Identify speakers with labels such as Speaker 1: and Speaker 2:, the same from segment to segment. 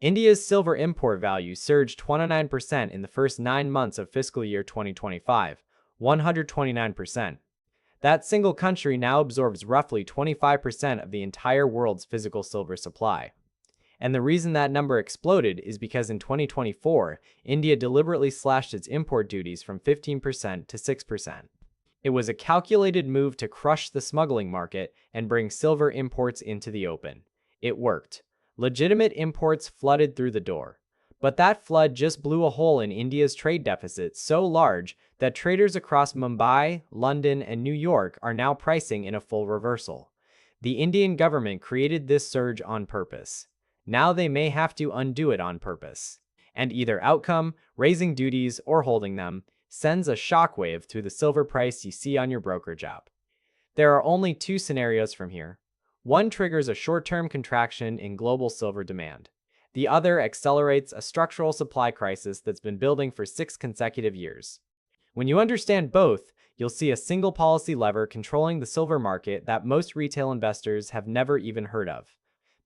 Speaker 1: India's silver import value surged 29% in the first 9 months of fiscal year 2025, 129%. That single country now absorbs roughly 25% of the entire world's physical silver supply. And the reason that number exploded is because in 2024, India deliberately slashed its import duties from 15% to 6%. It was a calculated move to crush the smuggling market and bring silver imports into the open. It worked. Legitimate imports flooded through the door. But that flood just blew a hole in India's trade deficit so large that traders across Mumbai, London, and New York are now pricing in a full reversal. The Indian government created this surge on purpose. Now they may have to undo it on purpose. And either outcome, raising duties or holding them, sends a shockwave through the silver price you see on your brokerage app. There are only two scenarios from here. One triggers a short-term contraction in global silver demand. The other accelerates a structural supply crisis that's been building for 6 consecutive years. When you understand both, you'll see a single policy lever controlling the silver market that most retail investors have never even heard of.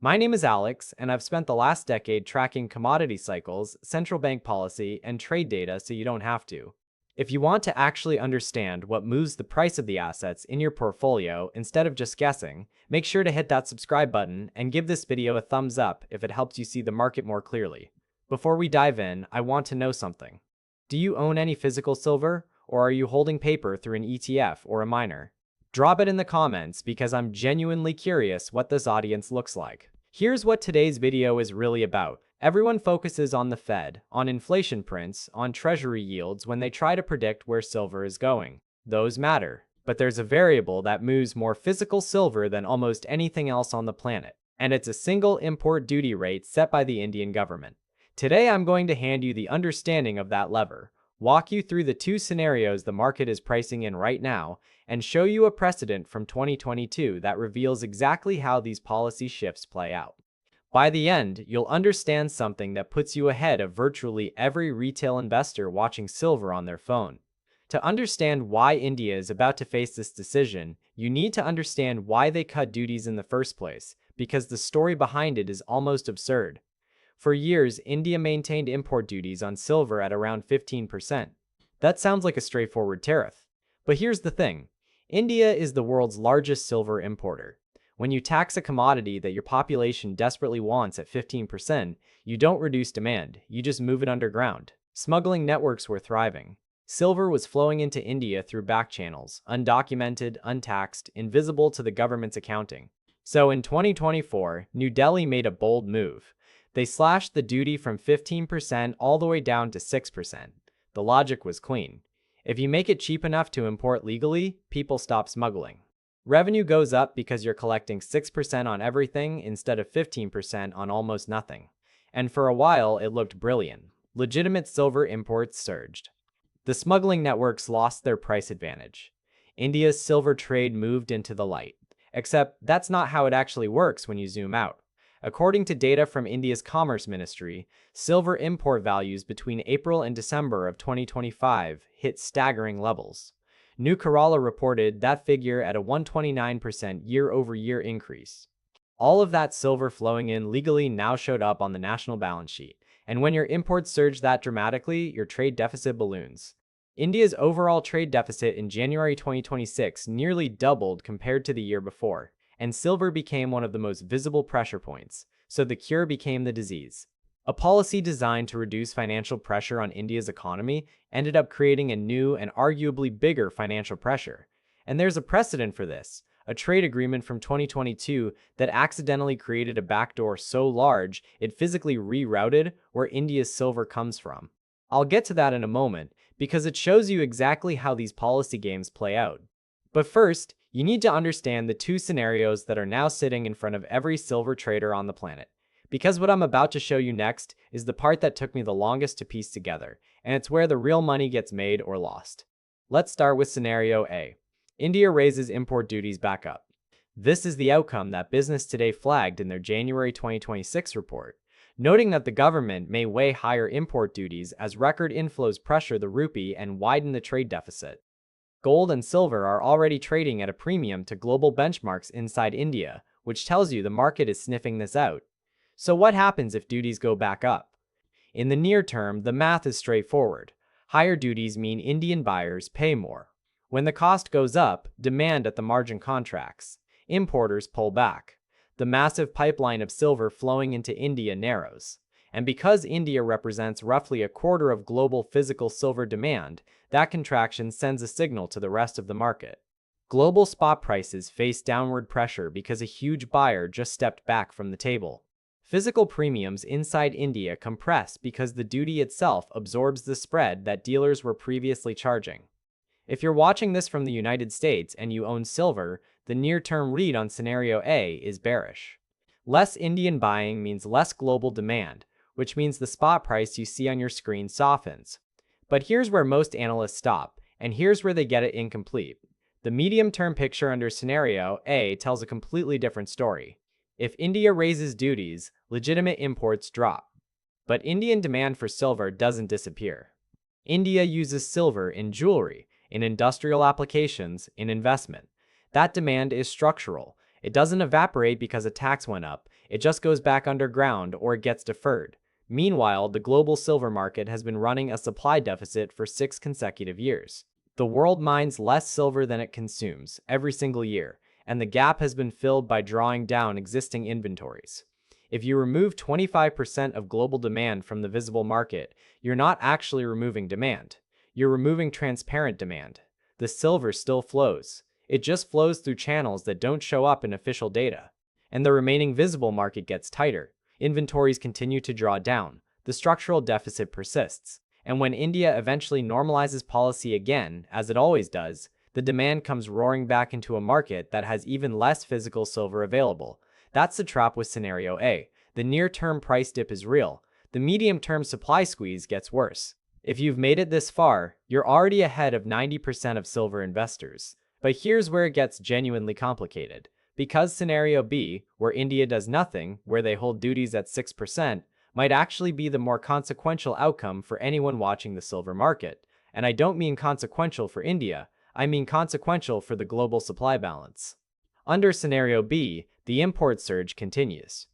Speaker 1: My name is Alex, and I've spent the last decade tracking commodity cycles, central bank policy, and trade data so you don't have to. If you want to actually understand what moves the price of the assets in your portfolio instead of just guessing, make sure to hit that subscribe button and give this video a thumbs up if it helps you see the market more clearly. Before we dive in, I want to know something. Do you own any physical silver, or are you holding paper through an ETF or a miner? Drop it in the comments because I'm genuinely curious what this audience looks like. Here's what today's video is really about. Everyone focuses on the Fed, on inflation prints, on treasury yields when they try to predict where silver is going. Those matter. But there's a variable that moves more physical silver than almost anything else on the planet, and it's a single import duty rate set by the Indian government. Today I'm going to hand you the understanding of that lever, walk you through the two scenarios the market is pricing in right now, and show you a precedent from 2022 that reveals exactly how these policy shifts play out. By the end, you'll understand something that puts you ahead of virtually every retail investor watching silver on their phone. To understand why India is about to face this decision, you need to understand why they cut duties in the first place, because the story behind it is almost absurd. For years, India maintained import duties on silver at around 15%. That sounds like a straightforward tariff. But here's the thing. India is the world's largest silver importer. When you tax a commodity that your population desperately wants at 15%, you don't reduce demand, you just move it underground. Smuggling networks were thriving. Silver was flowing into India through back channels, undocumented, untaxed, invisible to the government's accounting. So in 2024, New Delhi made a bold move. They slashed the duty from 15% all the way down to 6%. The logic was clean. If you make it cheap enough to import legally, people stop smuggling. Revenue goes up because you're collecting 6% on everything instead of 15% on almost nothing. And for a while, it looked brilliant. Legitimate silver imports surged. The smuggling networks lost their price advantage. India's silver trade moved into the light. Except that's not how it actually works when you zoom out. According to data from India's Commerce Ministry, silver import values between April and December of 2025 hit staggering levels. New Corolla reported that figure at a 129% year-over-year increase. All of that silver flowing in legally now showed up on the national balance sheet, and when your imports surge that dramatically, your trade deficit balloons. India's overall trade deficit in January 2026 nearly doubled compared to the year before, and silver became one of the most visible pressure points, so the cure became the disease. A policy designed to reduce financial pressure on India's economy ended up creating a new and arguably bigger financial pressure. And there's a precedent for this, a trade agreement from 2022 that accidentally created a backdoor so large it physically rerouted where India's silver comes from. I'll get to that in a moment because it shows you exactly how these policy games play out. But first, you need to understand the two scenarios that are now sitting in front of every silver trader on the planet. Because what I'm about to show you next is the part that took me the longest to piece together, and it's where the real money gets made or lost. Let's start with scenario A. India raises import duties back up. This is the outcome that Business Today flagged in their January 2026 report, noting that the government may weigh higher import duties as record inflows pressure the rupee and widen the trade deficit. Gold and silver are already trading at a premium to global benchmarks inside India, which tells you the market is sniffing this out. So what happens if duties go back up? In the near term, the math is straightforward. Higher duties mean Indian buyers pay more. When the cost goes up, demand at the margin contracts. Importers pull back. The massive pipeline of silver flowing into India narrows. And because India represents roughly a quarter of global physical silver demand, that contraction sends a signal to the rest of the market. Global spot prices face downward pressure because a huge buyer just stepped back from the table. Physical premiums inside India compress because the duty itself absorbs the spread that dealers were previously charging. If you're watching this from the United States and you own silver, the near-term read on scenario A is bearish. Less Indian buying means less global demand, which means the spot price you see on your screen softens. But here's where most analysts stop, and here's where they get it incomplete. The medium-term picture under scenario A tells a completely different story. If India raises duties, legitimate imports drop. But Indian demand for silver doesn't disappear. India uses silver in jewelry, in industrial applications, in investment. That demand is structural. It doesn't evaporate because a tax went up, it just goes back underground or it gets deferred. Meanwhile, the global silver market has been running a supply deficit for 6 consecutive years. The world mines less silver than it consumes every single year, and the gap has been filled by drawing down existing inventories. If you remove 25% of global demand from the visible market, you're not actually removing demand. You're removing transparent demand. The silver still flows. It just flows through channels that don't show up in official data. And the remaining visible market gets tighter. Inventories continue to draw down. The structural deficit persists. And when India eventually normalizes policy again, as it always does, the demand comes roaring back into a market that has even less physical silver available. That's the trap with scenario A. The near-term price dip is real. The medium-term supply squeeze gets worse. If you've made it this far, you're already ahead of 90% of silver investors. But here's where it gets genuinely complicated. Because scenario B, where India does nothing, where they hold duties at 6%, might actually be the more consequential outcome for anyone watching the silver market. And I don't mean consequential for India, I mean consequential for the global supply balance. Under scenario B, the import surge continues.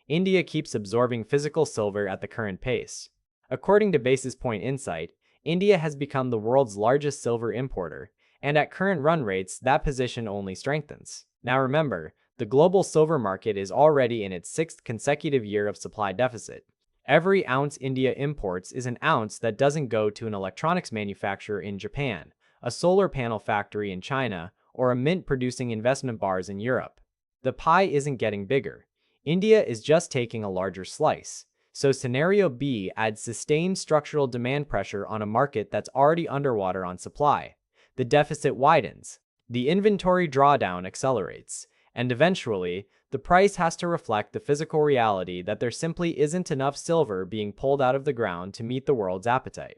Speaker 1: India keeps absorbing physical silver at the current pace. According to BasisPoint Insight, India has become the world's largest silver importer, and at current run rates, that position only strengthens. Now remember, the global silver market is already in its 6th consecutive year of supply deficit. Every ounce India imports is an ounce that doesn't go to an electronics manufacturer in Japan, a solar panel factory in China, or a mint producing investment bars in Europe. The pie isn't getting bigger. India is just taking a larger slice. So scenario B adds sustained structural demand pressure on a market that's already underwater on supply. The deficit widens. The inventory drawdown accelerates. And eventually, the price has to reflect the physical reality that there simply isn't enough silver being pulled out of the ground to meet the world's appetite.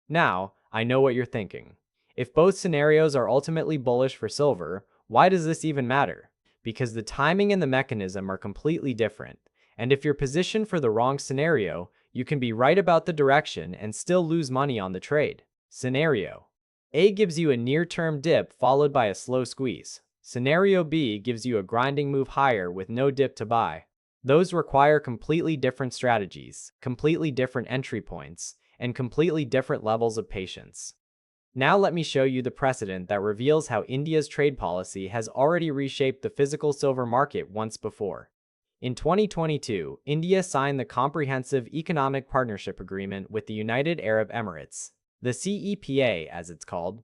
Speaker 1: Now, I know what you're thinking. If both scenarios are ultimately bullish for silver, why does this even matter? Because the timing and the mechanism are completely different. And if you're positioned for the wrong scenario, you can be right about the direction and still lose money on the trade. Scenario A gives you a near-term dip followed by a slow squeeze. Scenario B gives you a grinding move higher with no dip to buy. Those require completely different strategies, completely different entry points, and completely different levels of patience. Now let me show you the precedent that reveals how India's trade policy has already reshaped the physical silver market once before. In 2022, India signed the Comprehensive Economic Partnership Agreement with the United Arab Emirates, the CEPA as it's called.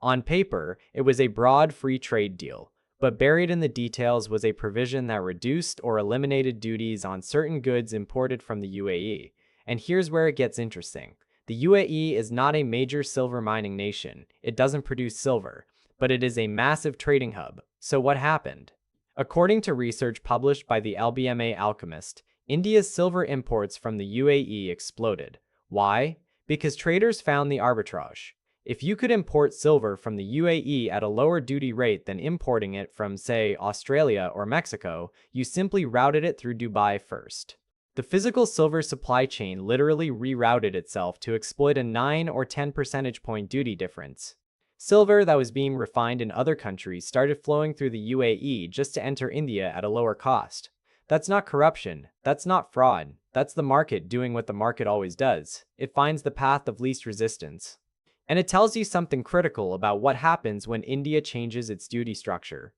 Speaker 1: On paper, it was a broad free trade deal, but buried in the details was a provision that reduced or eliminated duties on certain goods imported from the UAE. And here's where it gets interesting. The UAE is not a major silver mining nation. It doesn't produce silver, but it is a massive trading hub. So what happened? According to research published by the LBMA Alchemist, India's silver imports from the UAE exploded. Why? Because traders found the arbitrage. If you could import silver from the UAE at a lower duty rate than importing it from, say, Australia or Mexico, you simply routed it through Dubai first. The physical silver supply chain literally rerouted itself to exploit a 9 or 10 percentage point duty difference. Silver that was being refined in other countries started flowing through the UAE just to enter India at a lower cost. That's not corruption. That's not fraud. That's the market doing what the market always does. It finds the path of least resistance. And it tells you something critical about what happens when India changes its duty structure.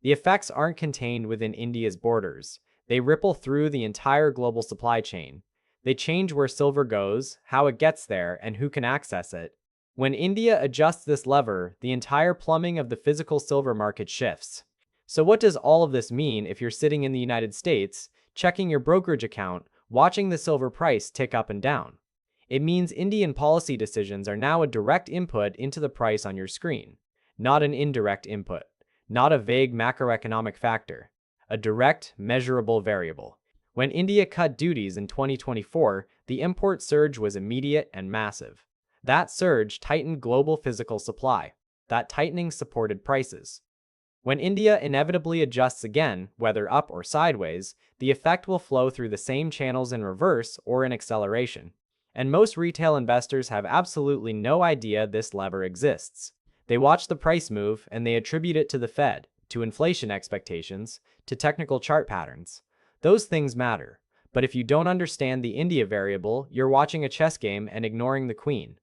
Speaker 1: The effects aren't contained within India's borders. They ripple through the entire global supply chain. They change where silver goes, how it gets there, and who can access it. When India adjusts this lever, the entire plumbing of the physical silver market shifts. So what does all of this mean if you're sitting in the United States, checking your brokerage account, watching the silver price tick up and down? It means Indian policy decisions are now a direct input into the price on your screen, not an indirect input, not a vague macroeconomic factor, a direct, measurable variable. When India cut duties in 2024, the import surge was immediate and massive. That surge tightened global physical supply. That tightening supported prices. When India inevitably adjusts again, whether up or sideways, the effect will flow through the same channels in reverse or in acceleration. And most retail investors have absolutely no idea this lever exists. They watch the price move and they attribute it to the Fed, to inflation expectations, to technical chart patterns. Those things matter. But if you don't understand the India variable, you're watching a chess game and ignoring the queen.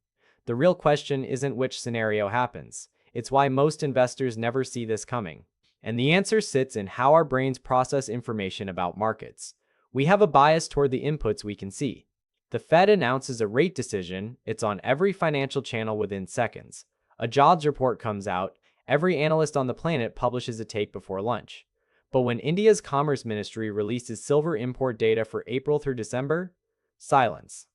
Speaker 1: The real question isn't which scenario happens. It's why most investors never see this coming. And the answer sits in how our brains process information about markets. We have a bias toward the inputs we can see. The Fed announces a rate decision, it's on every financial channel within seconds. A jobs report comes out, every analyst on the planet publishes a take before lunch. But when India's Commerce Ministry releases silver import data for April through December, silence.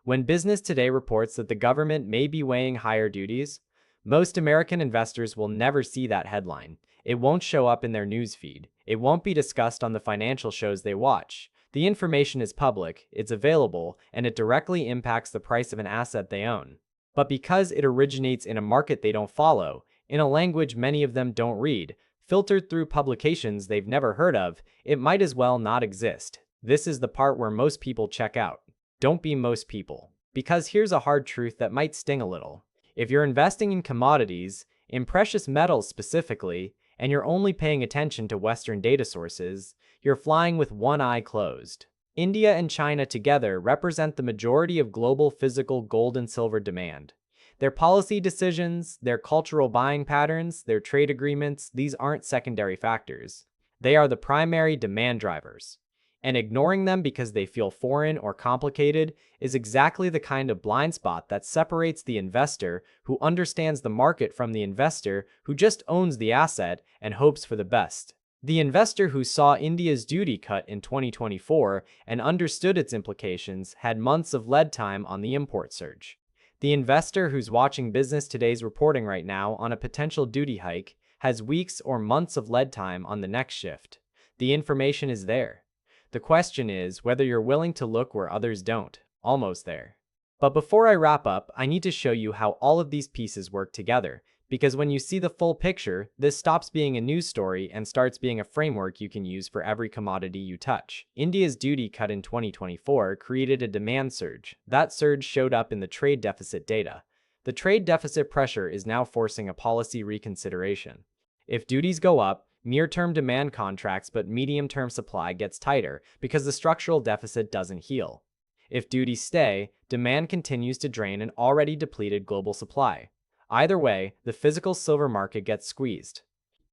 Speaker 1: When Business Today reports that the government may be weighing higher duties, most American investors will never see that headline. It won't show up in their newsfeed. It won't be discussed on the financial shows they watch. The information is public, it's available, and it directly impacts the price of an asset they own. But because it originates in a market they don't follow, in a language many of them don't read, filtered through publications they've never heard of, it might as well not exist. This is the part where most people check out. Don't be most people. Because here's a hard truth that might sting a little. If you're investing in commodities, in precious metals specifically, and you're only paying attention to Western data sources, you're flying with one eye closed. India and China together represent the majority of global physical gold and silver demand. Their policy decisions, their cultural buying patterns, their trade agreements, these aren't secondary factors. They are the primary demand drivers. And ignoring them because they feel foreign or complicated is exactly the kind of blind spot that separates the investor who understands the market from the investor who just owns the asset and hopes for the best. The investor who saw India's duty cut in 2024 and understood its implications had months of lead time on the import surge. The investor who's watching Business Today's reporting right now on a potential duty hike has weeks or months of lead time on the next shift. The information is there. The question is whether you're willing to look where others don't. Almost there. But before I wrap up, I need to show you how all of these pieces work together, because when you see the full picture, this stops being a news story and starts being a framework you can use for every commodity you touch. India's duty cut in 2024 created a demand surge. That surge showed up in the trade deficit data. The trade deficit pressure is now forcing a policy reconsideration. If duties go up, near-term demand contracts, but medium-term supply gets tighter because the structural deficit doesn't heal. If duties stay, demand continues to drain an already depleted global supply. Either way, the physical silver market gets squeezed.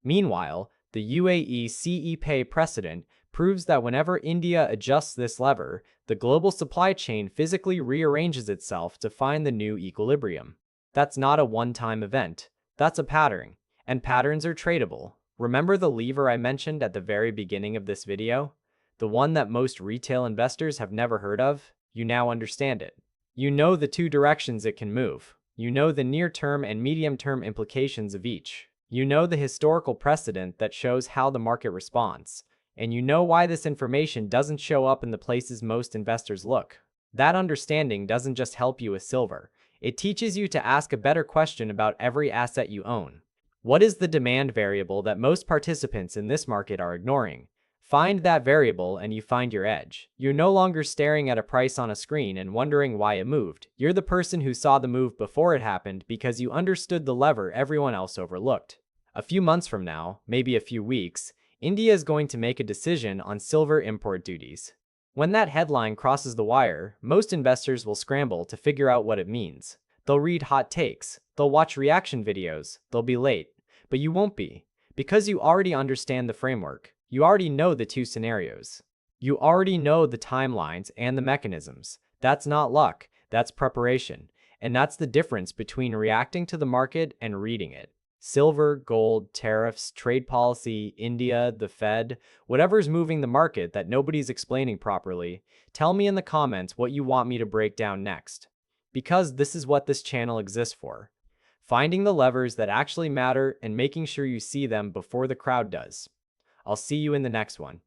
Speaker 1: Meanwhile, the UAE CEPA precedent proves that whenever India adjusts this lever, the global supply chain physically rearranges itself to find the new equilibrium. That's not a one-time event. That's a pattern. And patterns are tradable. Remember the lever I mentioned at the very beginning of this video? The one that most retail investors have never heard of? You now understand it. You know the two directions it can move. You know the near-term and medium-term implications of each. You know the historical precedent that shows how the market responds. And you know why this information doesn't show up in the places most investors look. That understanding doesn't just help you with silver. It teaches you to ask a better question about every asset you own. What is the demand variable that most participants in this market are ignoring? Find that variable and you find your edge. You're no longer staring at a price on a screen and wondering why it moved. You're the person who saw the move before it happened because you understood the lever everyone else overlooked. A few months from now, maybe a few weeks, India is going to make a decision on silver import duties. When that headline crosses the wire, most investors will scramble to figure out what it means. They'll read hot takes, they'll watch reaction videos, they'll be late. But you won't be, because you already understand the framework. You already know the two scenarios. You already know the timelines and the mechanisms. That's not luck, that's preparation. And that's the difference between reacting to the market and reading it. Silver, gold, tariffs, trade policy, India, the Fed, whatever's moving the market that nobody's explaining properly, tell me in the comments what you want me to break down next. Because this is what this channel exists for. Finding the levers that actually matter and making sure you see them before the crowd does. I'll see you in the next one.